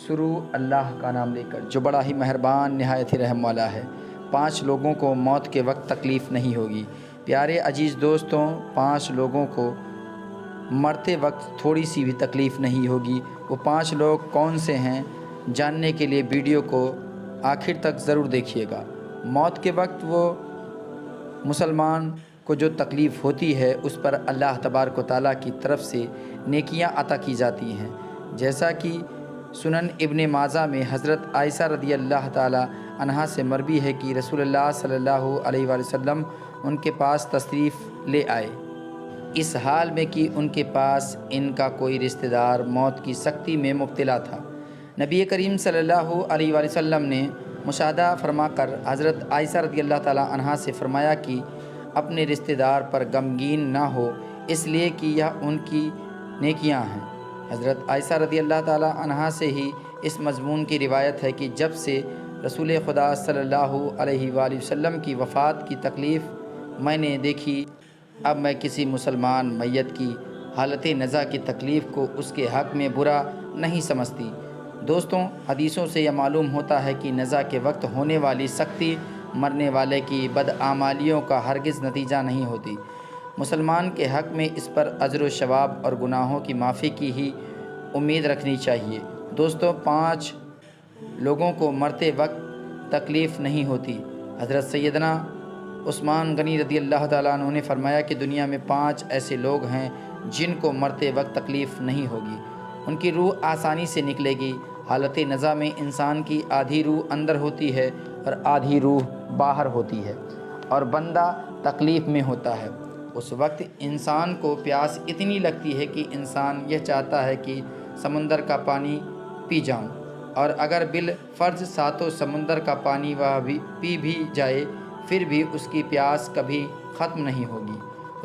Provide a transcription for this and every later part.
شروع اللہ کا نام لے کر جو بڑا ہی مہربان نہایت ہی رحم والا ہے۔ 5 لوگوں کو موت کے وقت تکلیف نہیں ہوگی۔ پیارے عزیز دوستوں، 5 لوگوں کو مرتے وقت تھوڑی سی بھی تکلیف نہیں ہوگی۔ وہ 5 لوگ کون سے ہیں جاننے کے لیے ویڈیو کو آخر تک ضرور دیکھیے گا۔ موت کے وقت وہ مسلمان کو جو تکلیف ہوتی ہے اس پر اللہ تبارک و تعالیٰ کی طرف سے نیکیاں عطا کی جاتی ہیں، جیسا کہ سنن ابن ماجہ میں حضرت عائشہ رضی اللہ تعالی عنہا سے مروی ہے کہ رسول اللہ صلی اللہ علیہ وآلہ وسلم ان کے پاس تشریف لے آئے، اس حال میں کہ ان کے پاس ان کا کوئی رشتہ دار موت کی سختی میں مبتلا تھا۔ نبی کریم صلی اللہ علیہ وآلہ وسلم نے مشاہدہ فرما کر حضرت عائشہ رضی اللہ تعالی عنہا سے فرمایا کہ اپنے رشتہ دار پر غمگین نہ ہو، اس لیے کہ یہ ان کی نیکیاں ہیں۔ حضرت عائشہ رضی اللہ تعالی عنہا سے ہی اس مضمون کی روایت ہے کہ جب سے رسول خدا صلی اللہ علیہ وآلہ وسلم کی وفات کی تکلیف میں نے دیکھی، اب میں کسی مسلمان میت کی حالت نزا کی تکلیف کو اس کے حق میں برا نہیں سمجھتی۔ دوستوں، حدیثوں سے یہ معلوم ہوتا ہے کہ نزا کے وقت ہونے والی سختی مرنے والے کی بدعمالیوں کا ہرگز نتیجہ نہیں ہوتی۔ مسلمان کے حق میں اس پر اجر و ثواب اور گناہوں کی معافی کی ہی امید رکھنی چاہیے۔ دوستوں، 5 لوگوں کو مرتے وقت تکلیف نہیں ہوتی۔ حضرت سیدنا عثمان غنی رضی اللہ تعالیٰ عنہ نے فرمایا کہ دنیا میں 5 ایسے لوگ ہیں جن کو مرتے وقت تکلیف نہیں ہوگی۔ ان کی روح آسانی سے نکلے گی۔ حالت نزا میں انسان کی آدھی روح اندر ہوتی ہے اور آدھی روح باہر ہوتی ہے اور بندہ تکلیف میں ہوتا ہے۔ اس وقت انسان کو پیاس اتنی لگتی ہے کہ انسان یہ چاہتا ہے کہ سمندر کا پانی پی جاؤں، اور اگر بالفرض ساتوں سمندر کا پانی وہ بھی پی بھی جائے پھر بھی اس کی پیاس کبھی ختم نہیں ہوگی۔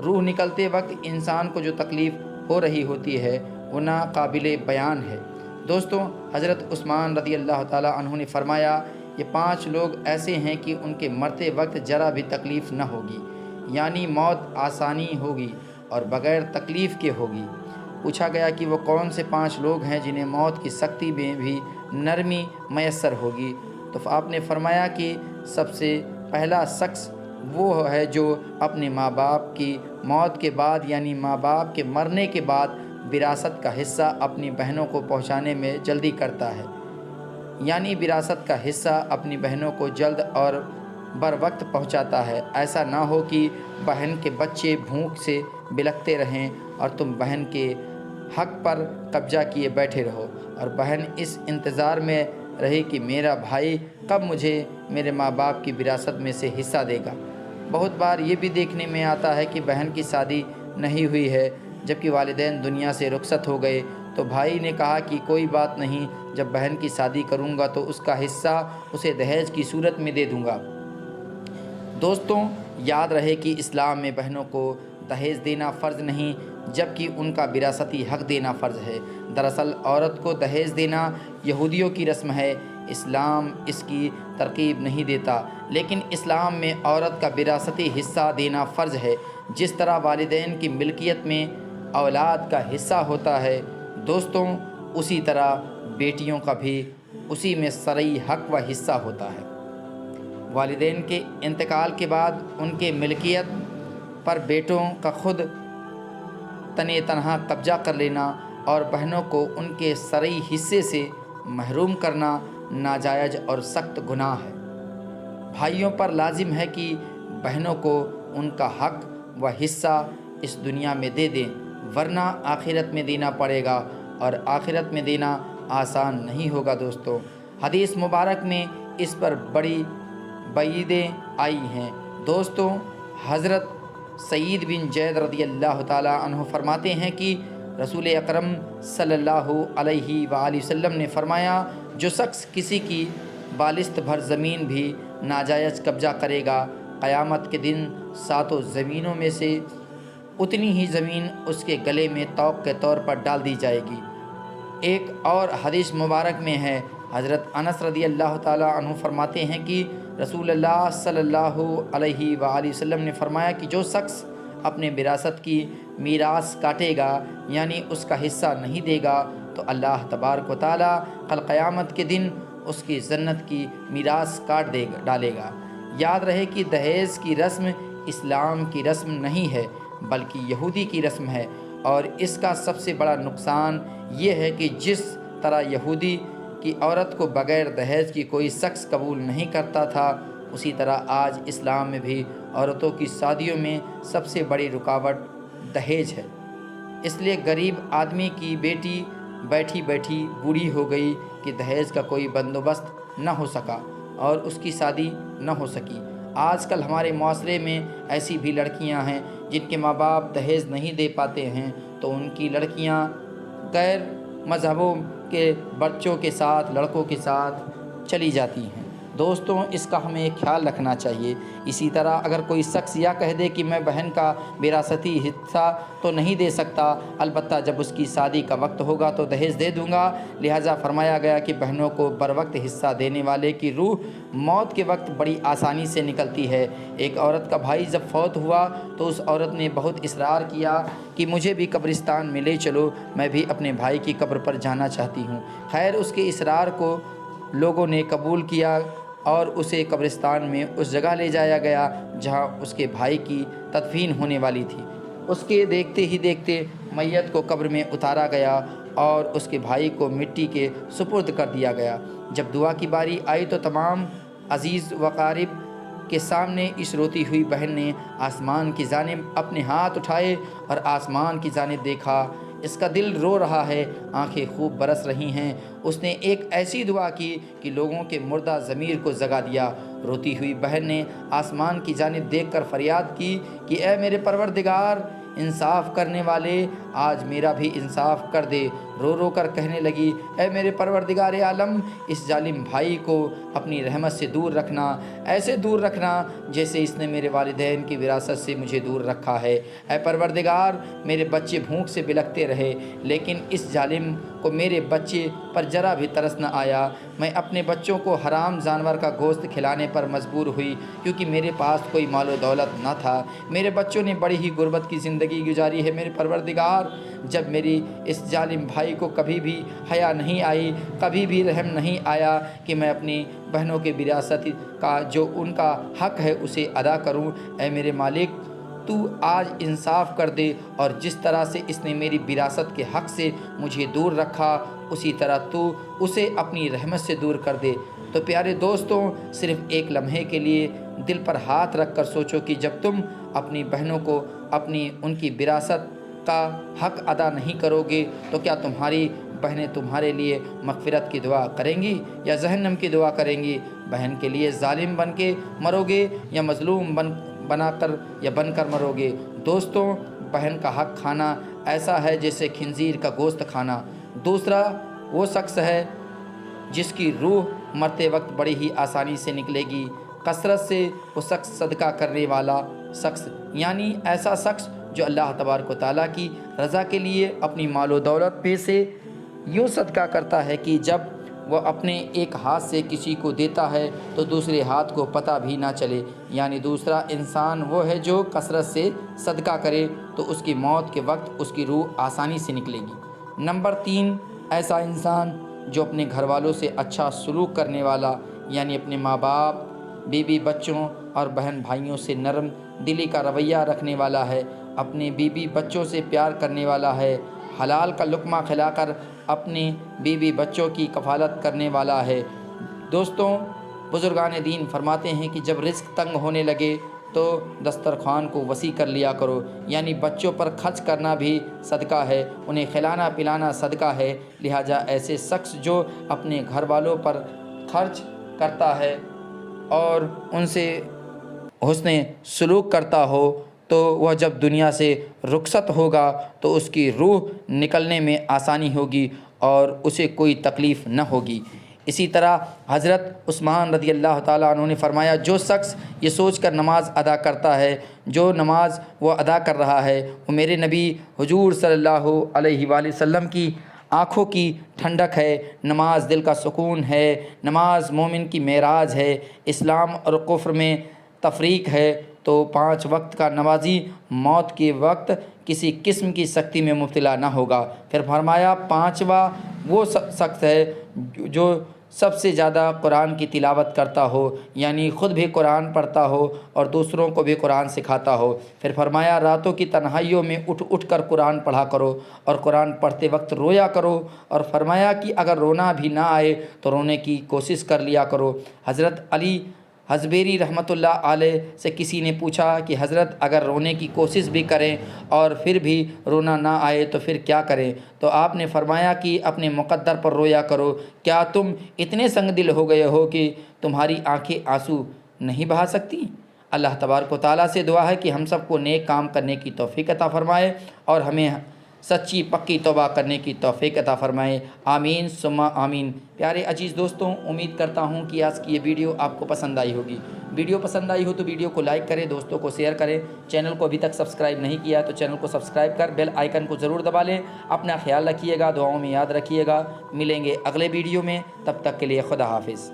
روح نکلتے وقت انسان کو جو تکلیف ہو رہی ہوتی ہے وہ ناقابل بیان ہے۔ دوستوں، حضرت عثمان رضی اللہ تعالیٰ عنہ نے فرمایا، یہ 5 لوگ ایسے ہیں کہ ان کے مرتے وقت ذرا بھی تکلیف نہ ہوگی، یعنی موت آسانی ہوگی اور بغیر تکلیف کے ہوگی۔ پوچھا گیا کہ وہ کون سے 5 لوگ ہیں جنہیں موت کی سختی میں بھی نرمی میسر ہوگی، تو آپ نے فرمایا کہ سب سے پہلا شخص وہ ہے جو اپنے ماں باپ کی موت کے بعد، یعنی ماں باپ کے مرنے کے بعد وراثت کا حصہ اپنی بہنوں کو پہنچانے میں جلدی کرتا ہے، یعنی وراثت کا حصہ اپنی بہنوں کو جلد اور بر وقت پہنچاتا ہے۔ ایسا نہ ہو کہ بہن کے بچے بھوک سے بلکتے رہیں اور تم بہن کے حق پر قبضہ کیے بیٹھے رہو، اور بہن اس انتظار میں رہے کہ میرا بھائی کب مجھے میرے ماں باپ کی وراثت میں سے حصہ دے گا۔ بہت بار یہ بھی دیکھنے میں آتا ہے کہ بہن کی شادی نہیں ہوئی ہے، جبکہ والدین دنیا سے رخصت ہو گئے، تو بھائی نے کہا کہ کوئی بات نہیں، جب بہن کی شادی کروں گا تو اس کا حصہ اسے دہیج کی صورت میں دے دوں گا۔ دوستوں، یاد رہے کہ اسلام میں بہنوں کو دہیج دینا فرض نہیں، جبکہ ان کا وراثتی حق دینا فرض ہے۔ دراصل عورت کو دہیج دینا یہودیوں کی رسم ہے، اسلام اس کی ترغیب نہیں دیتا، لیکن اسلام میں عورت کا وراثتی حصہ دینا فرض ہے۔ جس طرح والدین کی ملکیت میں اولاد کا حصہ ہوتا ہے، دوستوں، اسی طرح بیٹیوں کا بھی اسی میں شرعی حق و حصہ ہوتا ہے۔ والدین کے انتقال کے بعد ان کے ملکیت پر بیٹوں کا خود تنہا قبضہ کر لینا اور بہنوں کو ان کے شرعی حصے سے محروم کرنا ناجائز اور سخت گناہ ہے۔ بھائیوں پر لازم ہے کہ بہنوں کو ان کا حق و حصہ اس دنیا میں دے دیں، ورنہ آخرت میں دینا پڑے گا، اور آخرت میں دینا آسان نہیں ہوگا۔ دوستوں، حدیث مبارک میں اس پر بڑی وعیدیں آئی ہیں۔ دوستوں، حضرت سعید بن زید رضی اللہ تعالیٰ عنہ فرماتے ہیں کہ رسول اکرم صلی اللہ علیہ وآلہ وسلم نے فرمایا، جو شخص کسی کی بالشت بھر زمین بھی ناجائز قبضہ کرے گا، قیامت کے دن 7 زمینوں میں سے اتنی ہی زمین اس کے گلے میں طوق کے طور پر ڈال دی جائے گی۔ ایک اور حدیث مبارک میں ہے، حضرت انس رضی اللہ تعالیٰ عنہ فرماتے ہیں کہ رسول اللہ صلی اللہ علیہ وآلہ وسلم نے فرمایا کہ جو شخص اپنے وراثت کی میراث کاٹے گا، یعنی اس کا حصہ نہیں دے گا، تو اللہ تبارک و تعالیٰ کل قیامت کے دن اس کی جنت کی میراث کاٹ ڈالے گا۔ یاد رہے کہ دہیز کی رسم اسلام کی رسم نہیں ہے بلکہ یہودی کی رسم ہے، اور اس کا سب سے بڑا نقصان یہ ہے کہ جس طرح یہودی کی عورت کو بغیر دہیز کی کوئی شخص قبول نہیں کرتا تھا، اسی طرح آج اسلام میں بھی عورتوں کی شادیوں میں سب سے بڑی رکاوٹ دہیج ہے۔ اس لیے غریب آدمی کی بیٹی بیٹھی بیٹھی بوڑھی ہو گئی کہ دہیج کا کوئی بندوبست نہ ہو سکا اور اس کی شادی نہ ہو سکی۔ آج کل ہمارے معاشرے میں ایسی بھی لڑکیاں ہیں جن کے ماں باپ دہیج نہیں دے پاتے ہیں، تو ان کی لڑکیاں غیر مذہبوں کے بچوں کے ساتھ، لڑکوں کے ساتھ چلی جاتی ہیں۔ دوستوں، اس کا ہمیں خیال رکھنا چاہیے۔ اسی طرح اگر کوئی شخص یہ کہہ دے کہ میں بہن کا وراثتی حصہ تو نہیں دے سکتا، البتہ جب اس کی شادی کا وقت ہوگا تو دہیج دے دوں گا، لہٰذا فرمایا گیا کہ بہنوں کو بروقت حصہ دینے والے کی روح موت کے وقت بڑی آسانی سے نکلتی ہے۔ ایک عورت کا بھائی جب فوت ہوا تو اس عورت نے بہت اصرار کیا کہ مجھے بھی قبرستان میں لے چلو، میں بھی اپنے بھائی کی قبر پر جانا چاہتی ہوں۔ خیر، اس کے اصرار کو لوگوں نے قبول کیا اور اسے قبرستان میں اس جگہ لے جایا گیا جہاں اس کے بھائی کی تدفین ہونے والی تھی۔ اس کے دیکھتے ہی دیکھتے میت کو قبر میں اتارا گیا اور اس کے بھائی کو مٹی کے سپرد کر دیا گیا۔ جب دعا کی باری آئی تو تمام عزیز و اقارب کے سامنے اس روتی ہوئی بہن نے آسمان کی جانب اپنے ہاتھ اٹھائے اور آسمان کی جانب دیکھا۔ اس کا دل رو رہا ہے، آنکھیں خوب برس رہی ہیں۔ اس نے ایک ایسی دعا کی کہ لوگوں کے مردہ ضمیر کو جگا دیا۔ روتی ہوئی بہن نے آسمان کی جانب دیکھ کر فریاد کی کہ اے میرے پروردگار، انصاف کرنے والے، آج میرا بھی انصاف کر دے۔ رو رو کر کہنے لگی، اے میرے پروردگار عالم، اس ظالم بھائی کو اپنی رحمت سے دور رکھنا، ایسے دور رکھنا جیسے اس نے میرے والدین کی وراثت سے مجھے دور رکھا ہے۔ اے پروردگار، میرے بچے بھوک سے بلکتے رہے لیکن اس ظالم کو میرے بچے پر ذرا بھی ترس نہ آیا۔ میں اپنے بچوں کو حرام جانور کا گوشت کھلانے پر مجبور ہوئی کیونکہ میرے پاس کوئی مال و دولت نہ تھا۔ میرے بچوں نے بڑی ہی غربت کی زندگی گزاری ہے۔ میرے پروردگار، جب میری اس ظالم بھائی کو کبھی بھی حیا نہیں آئی، کبھی بھی رحم نہیں آیا کہ میں اپنی بہنوں کے وراثت کا جو ان کا حق ہے اسے ادا کروں، اے میرے مالک، تو آج انصاف کر دے اور جس طرح سے اس نے میری وراثت کے حق سے مجھے دور رکھا اسی طرح تو اسے اپنی رحمت سے دور کر دے۔ تو پیارے دوستوں، صرف ایک لمحے کے لیے دل پر ہاتھ رکھ کر سوچو کہ جب تم اپنی بہنوں کو ان کی وراثت کا حق ادا نہیں کرو گے تو کیا تمہاری بہنیں تمہارے لیے مغفرت کی دعا کریں گی یا جہنم کی دعا کریں گی؟ بہن کے لیے ظالم بن کے مرو گے یا مظلوم بن کر مرو گے؟ دوستوں، بہن کا حق کھانا ایسا ہے جیسے خنزیر کا گوشت کھانا۔ دوسرا وہ شخص ہے جس کی روح مرتے وقت بڑی ہی آسانی سے نکلے گی، کثرت سے وہ شخص صدقہ کرنے والا شخص، یعنی ایسا شخص جو اللہ تبارک و تعالیٰ کی رضا کے لیے اپنی مال و دولت میں سے یوں صدقہ کرتا ہے کہ جب وہ اپنے ایک ہاتھ سے کسی کو دیتا ہے تو دوسرے ہاتھ کو پتہ بھی نہ چلے، یعنی دوسرا انسان وہ ہے جو کثرت سے صدقہ کرے تو اس کی موت کے وقت اس کی روح آسانی سے نکلے گی۔ نمبر 3، ایسا انسان جو اپنے گھر والوں سے اچھا سلوک کرنے والا، یعنی اپنے ماں باپ، بیوی بچوں اور بہن بھائیوں سے نرم دلی کا رویہ رکھنے والا ہے، اپنے بیوی بچوں سے پیار کرنے والا ہے، حلال کا لقمہ کھلا کر اپنے بیوی بچوں کی کفالت کرنے والا ہے۔ دوستوں، بزرگان دین فرماتے ہیں کہ جب رزق تنگ ہونے لگے تو دسترخوان کو وسیع کر لیا کرو، یعنی بچوں پر خرچ کرنا بھی صدقہ ہے، انہیں کھلانا پلانا صدقہ ہے۔ لہٰذا ایسے شخص جو اپنے گھر والوں پر خرچ کرتا ہے اور ان سے حسن سلوک کرتا ہو تو وہ جب دنیا سے رخصت ہوگا تو اس کی روح نکلنے میں آسانی ہوگی اور اسے کوئی تکلیف نہ ہوگی۔ اسی طرح حضرت عثمان رضی اللہ تعالیٰ عنہ نے فرمایا، جو شخص یہ سوچ کر نماز ادا کرتا ہے جو نماز وہ ادا کر رہا ہے وہ میرے نبی حضور صلی اللہ علیہ وآلہ وسلم کی آنکھوں کی ٹھنڈک ہے، نماز دل کا سکون ہے، نماز مومن کی معراج ہے، اسلام اور کفر میں تفریق ہے، تو 5 وقت کا نمازی موت کے وقت کسی قسم کی سختی میں مبتلا نہ ہوگا۔ پھر فرمایا 5واں وہ شخص ہے جو سب سے زیادہ قرآن کی تلاوت کرتا ہو، یعنی خود بھی قرآن پڑھتا ہو اور دوسروں کو بھی قرآن سکھاتا ہو۔ پھر فرمایا راتوں کی تنہائیوں میں اٹھ اٹھ کر قرآن پڑھا کرو اور قرآن پڑھتے وقت رویا کرو، اور فرمایا کہ اگر رونا بھی نہ آئے تو رونے کی کوشش کر لیا کرو۔ حضرت علی حزبیری رحمۃ اللہ علیہ سے کسی نے پوچھا کہ حضرت اگر رونے کی کوشش بھی کریں اور پھر بھی رونا نہ آئے تو پھر کیا کریں؟ تو آپ نے فرمایا کہ اپنے مقدر پر رویا کرو۔ کیا تم اتنے سنگ دل ہو گئے ہو کہ تمہاری آنکھیں آنسو نہیں بہا سکتی؟ اللہ تبارک و تعالیٰ سے دعا ہے کہ ہم سب کو نیک کام کرنے کی توفیق عطا فرمائے اور ہمیں سچی پکی توبہ کرنے کی توفیق عطا فرمائے۔ آمین ثم آمین۔ پیارے عزیز دوستوں، امید کرتا ہوں کہ آج کی یہ ویڈیو آپ کو پسند آئی ہوگی۔ ویڈیو پسند آئی ہو تو ویڈیو کو لائک کریں، دوستوں کو شیئر کریں۔ چینل کو ابھی تک سبسکرائب نہیں کیا تو چینل کو سبسکرائب کر بیل آئیکن کو ضرور دبا لیں۔ اپنا خیال رکھیے گا، دعاؤں میں یاد رکھیے گا۔ ملیں گے اگلے ویڈیو میں، تب تک کے لیے خدا حافظ۔